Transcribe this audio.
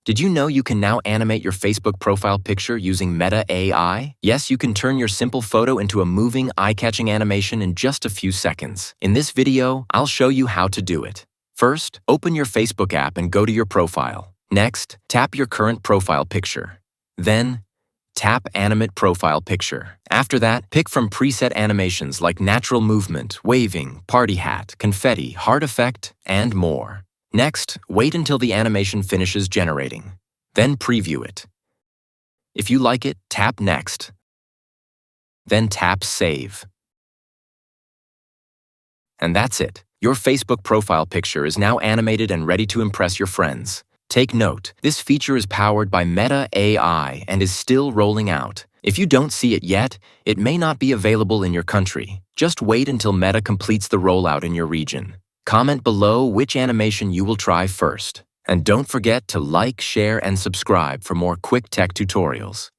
Did you know you can now animate your Facebook profile picture using Meta AI? Yes, you can turn your simple photo into a moving, eye-catching animation in just a few seconds. In this video, I'll show you how to do it. First, open your Facebook app and go to your profile. Next, tap your current profile picture. Then, tap Animate Profile Picture. After that, pick from preset animations like natural movement, waving, party hat, confetti, heart effect, and more. Next, wait until the animation finishes generating. Then preview it. If you like it, tap Next. Then tap Save. And that's it. Your Facebook profile picture is now animated and ready to impress your friends. Take note, this feature is powered by Meta AI and is still rolling out. If you don't see it yet, it may not be available in your country. Just wait until Meta completes the rollout in your region. Comment below which animation you will try first. And don't forget to like, share, and subscribe for more quick tech tutorials.